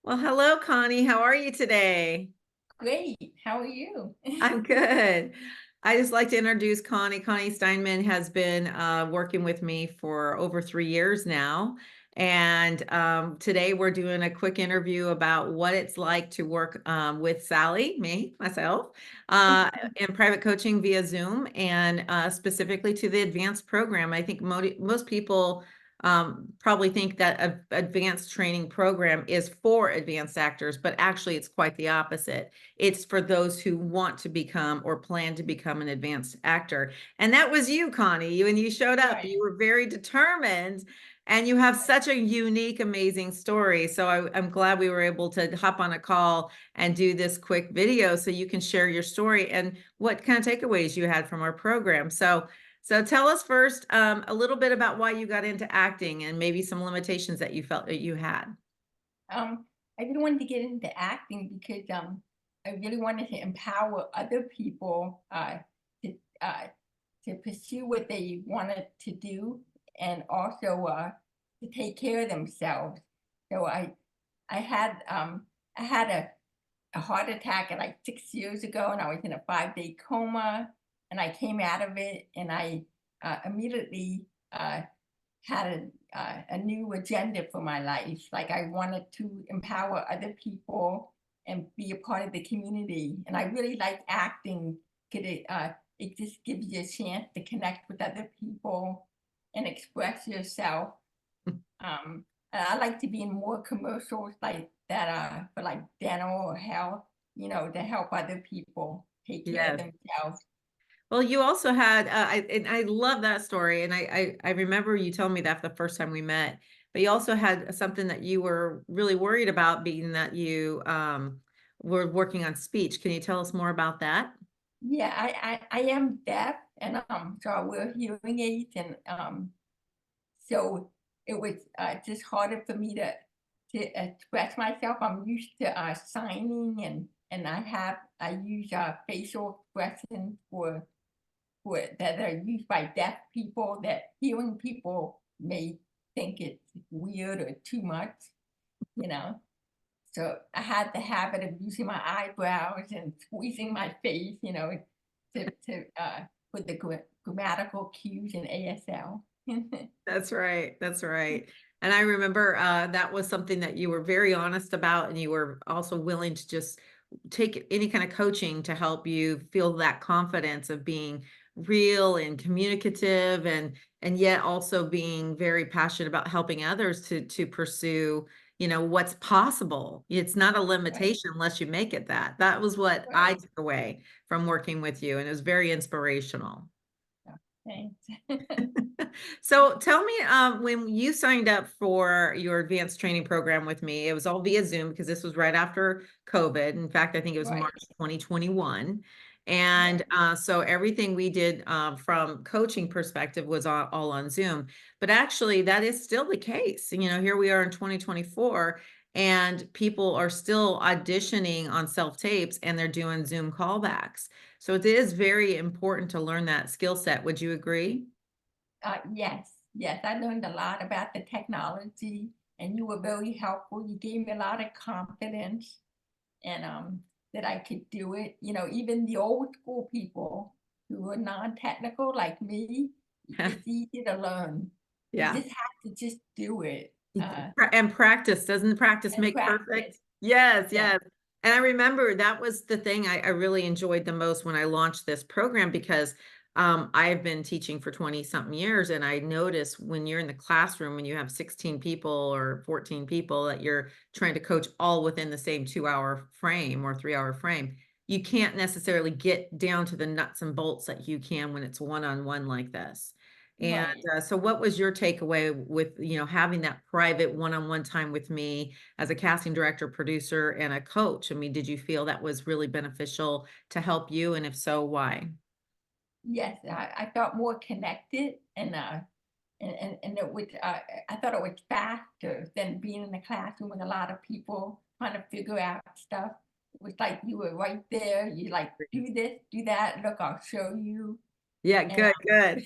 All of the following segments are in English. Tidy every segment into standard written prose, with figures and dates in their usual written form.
Well, hello, Connie. How are you today? Great. How are you? I'm good. I just like to introduce Connie. Connie Steinmann has been working with me for over 3 years now. And today we're doing a quick interview about what it's like to work with Sally, myself, in private coaching via Zoom and specifically to the advanced program. I think most people probably think that an advanced training program is for advanced actors, but actually it's quite the opposite. It's for those who want to become or plan to become an advanced actor. And that was you, Connie. When you showed up, Right. you were very determined and you have such a unique, amazing story. So I'm glad we were able to hop on a call and do this quick video so you can share your story and what kind of takeaways you had from our program. So tell us first a little bit about why you got into acting and maybe some limitations that you felt that you had. Um, I really wanted to get into acting because I really wanted to empower other people to uh, to pursue what they wanted to do and also to take care of themselves. So I had a heart attack at like 6 years ago, and I was in a 5-day coma, and I came out of it, and I immediately had a new agenda for my life. Like I wanted to empower other people and be a part of the community. And I really like acting because it just gives you a chance to connect with other people and express yourself. And I like to be in more commercials like that for like dental or health, to help other people take care of Yes. themselves. Well, you also had, and I love that story, and I remember you telling me that the first time we met. But you also had something that you were really worried about, being that you were working on speech. Can you tell us more about that? Yeah, I am deaf, and so I wear hearing aids, and so it was just harder for me to express myself. I'm used to signing, and I use facial expressions for that are used by deaf people that hearing people may think it's weird or too much, you know. So I had the habit of using my eyebrows and squeezing my face, to put the grammatical cues in ASL. That's right. That's right. And I remember that was something that you were very honest about, and you were also willing to just take any kind of coaching to help you feel that confidence of being real and communicative, and yet also being very passionate about helping others to pursue, what's possible. It's not a Right, limitation unless you make it that. That was what I right. took away from working with you, and it was very inspirational. Yeah, thanks. So tell me, when you signed up for your advanced training program with me, it was all via Zoom because this was right after COVID. In fact, I think it was Right, March 2021. And right, so everything we did from coaching perspective was all on Zoom. But actually, that is still the case. Here we are in 2024, and people are still auditioning on self tapes and they're doing Zoom callbacks. So it is very important to learn that skill set. Would you agree? yes, yes, I learned a lot about the technology, and you were very helpful. You gave me a lot of confidence, and that I could do it. Even the old school people who were non-technical like me, it's easy to learn. You Yeah. just have to just do it And practice, doesn't practice and make practice. perfect? Yes, Yeah, yes. And I remember that was the thing I really enjoyed the most when I launched this program because I've been teaching for 20 something years. And I notice when you're in the classroom, when you have 16 people or 14 people that you're trying to coach all within the same 2 hour frame or 3 hour frame, you can't necessarily get down to the nuts and bolts that you can when it's one-on-one like this. And right. so what was your takeaway with, having that private one-on-one time with me as a casting director, producer, and a coach? I mean, did you feel that was really beneficial to help you? And if so, why? Yes, I felt more connected, and it would I thought it was faster than being in the classroom with a lot of people trying to figure out stuff. It was like you were right there. You like do this, do that. Look, I'll show you. Yeah, And good, good.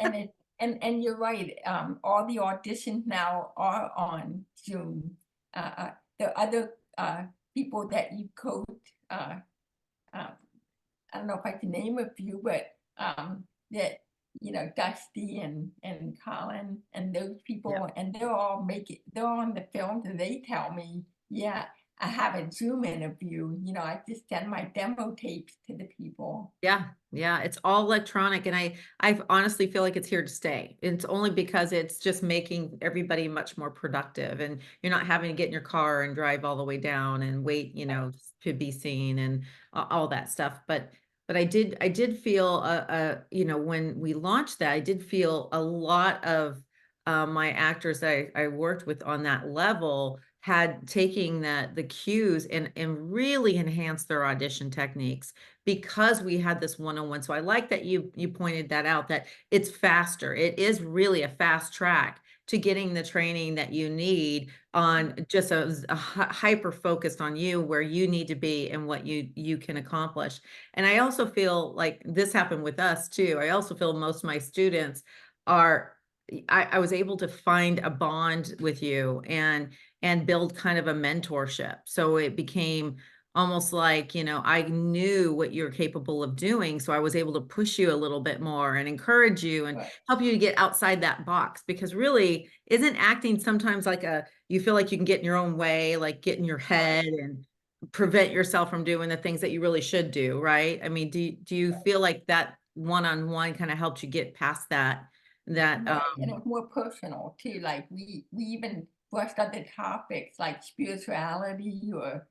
and it and you're right. All the auditions now are on Zoom. the other people that you coach, uh, I don't know if I can name a few, but that Dusty and Colin and those Yeah. people, and they're on the films, and they tell me, yeah, I have a Zoom interview. I just send my demo tapes to the people. Yeah, yeah, it's all electronic, and I honestly feel like it's here to stay. It's only because it's just making everybody much more productive, and you're not having to get in your car and drive all the way down and wait, to be seen and all that stuff. But I did feel when we launched that, I did feel a lot of my actors that I worked with on that level had taking the cues and really enhanced their audition techniques because we had this one-on-one. So I like that you pointed that out, that it's faster. It is really a fast track to getting the training that you need on just hyper focused on you, where you need to be and what you can accomplish. And I also feel like this happened with us too. I also feel most of my students are I was able to find a bond with you and build kind of a mentorship. So it became almost like, I knew what you're capable of doing. So I was able to push you a little bit more and encourage you and But help you to get outside that box. Because really, isn't acting sometimes like you feel like you can get in your own way, like get in your head right, and prevent yourself from doing the things that you really should do, right? I mean, do you right, feel like that one-on-one kind of helped you get past that right, and it was more personal too. Like we even brushed other topics like spirituality or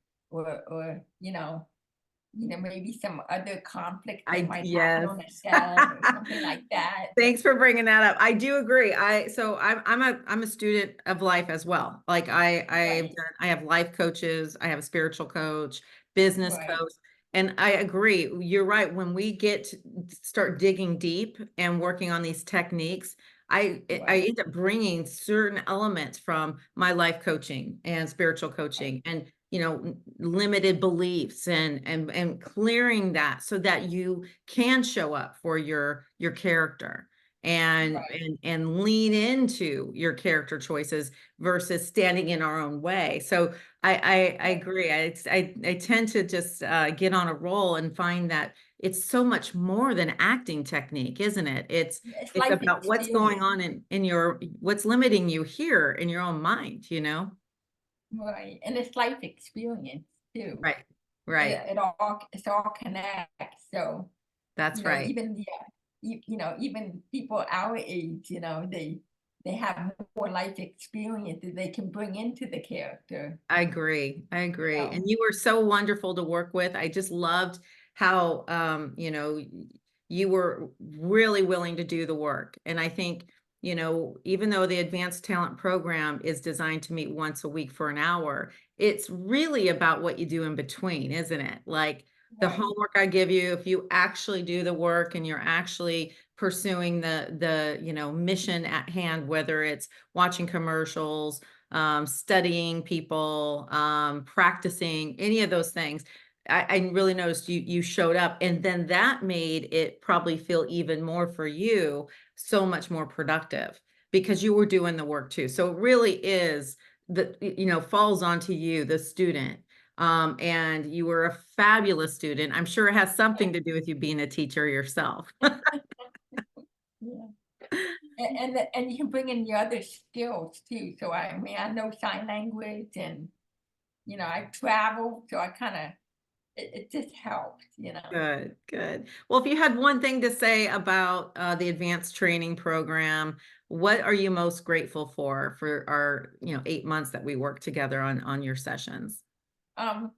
maybe some other conflict they might have yes. on a set or something like that. Thanks for bringing that up. I do agree. I'm a student of life as well. Like Right, I have life coaches, I have a spiritual coach, business right, coach, and I agree. You're right. When we start digging deep and working on these techniques, I right, end up bringing certain elements from my life coaching and spiritual right, coaching and limited beliefs and clearing that so that you can show up for your character right, and lean into your character choices versus standing in our own way. So I right. agree. I tend to just get on a roll and find that it's so much more than acting technique, isn't it? It's It's life about what's going experience, on in your what's limiting you here in your own mind, you know? right, and it's life experience too. Right. Right. It's all connects. So That's right. even even people our age, they have more life experience that they can bring into the character. I agree. I agree. And So you were so wonderful to work with. I just loved how, you were really willing to do the work. And I think, even though the advanced talent program is designed to meet once a week for an hour, it's really about what you do in between, isn't it? Like the right, homework I give you, if you actually do the work and you're actually pursuing the mission at hand, whether it's watching commercials, studying people, practicing, any of those things. I really noticed you showed up, and then that made it probably feel even more for you, so much more productive because you were doing the work too. So it really is falls onto you, the student. And you were a fabulous student. I'm sure it has something to do with you being a teacher yourself. yeah. And you can bring in your other skills too. So I mean, I know sign language, and I travel, so I kind of it just helps. Good, good. Well, if you had one thing to say about the advanced training program, what are you most grateful for our 8 months that we work together on your sessions? I'm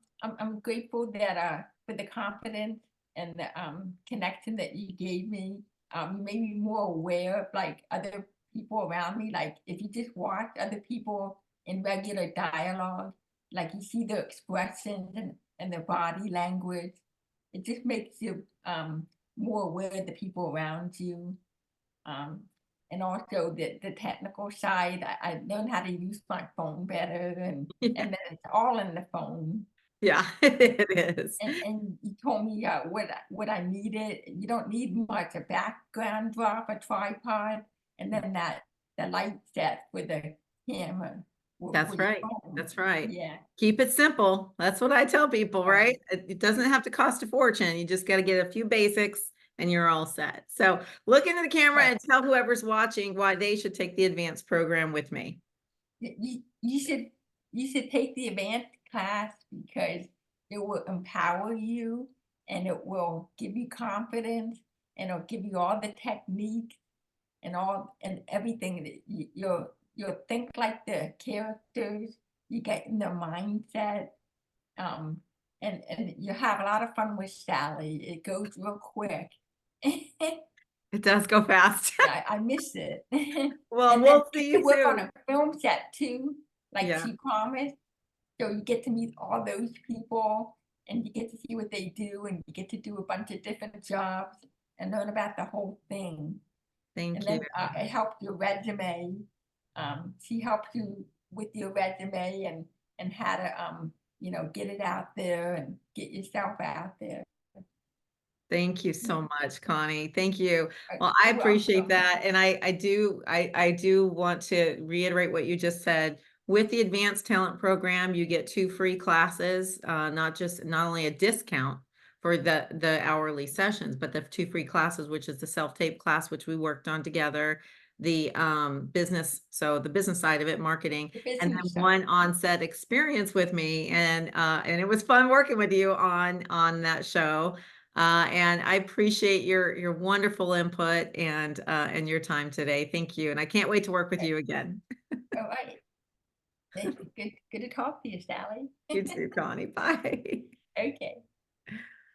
grateful that for the confidence and the connection that you gave me. You made me more aware of like other people around me. Like if you just watch other people in regular dialogue, like you see their expressions and their body language, it just makes you more aware of the people around you. Um, and also the technical side, I learned how to use my phone better, and then it's all in the phone. Yeah, it is. And you told me what I needed. You don't need much, a background drop, a tripod, and then that the light set with the camera. That's with your right. phone. That's right. Yeah, Keep it simple. That's what I tell people, right. right? It doesn't have to cost a fortune. You just got to get a few basics and you're all set. So look into the camera Right. and tell whoever's watching why they should take the advanced program with me. You should take the advanced class because it will empower you and it will give you confidence and it'll give you all the techniques and all and everything that you'll think like the characters, you get in their mindset, um, and you have a lot of fun with Sally. It goes real quick. It does go fast. Yeah, I miss it. Well, And then we'll you see get you to work on soon. a film set too, like Yeah. she promised. So you get to meet all those people and you get to see what they do and you get to do a bunch of different jobs and learn about the whole thing. And Thank you. then it helps your resume. She helps you with your resume and how to get it out there and get yourself out there. Thank you so much, Connie. Thank you. Well, I You're appreciate welcome. that. And I do want to reiterate what you just said. With the advanced talent program, you get 2 free classes, not only a discount for the hourly sessions, but the 2 free classes, which is the self-tape class, which we worked on together, the the business side of it, marketing, The and then business one side. on-set experience with me. And it was fun working with you on that show. And I appreciate your wonderful input and your time today. Thank you. And I can't wait to work with Okay. you again. All right. Good to talk to you, Sally. You too, Connie. Bye. Okay.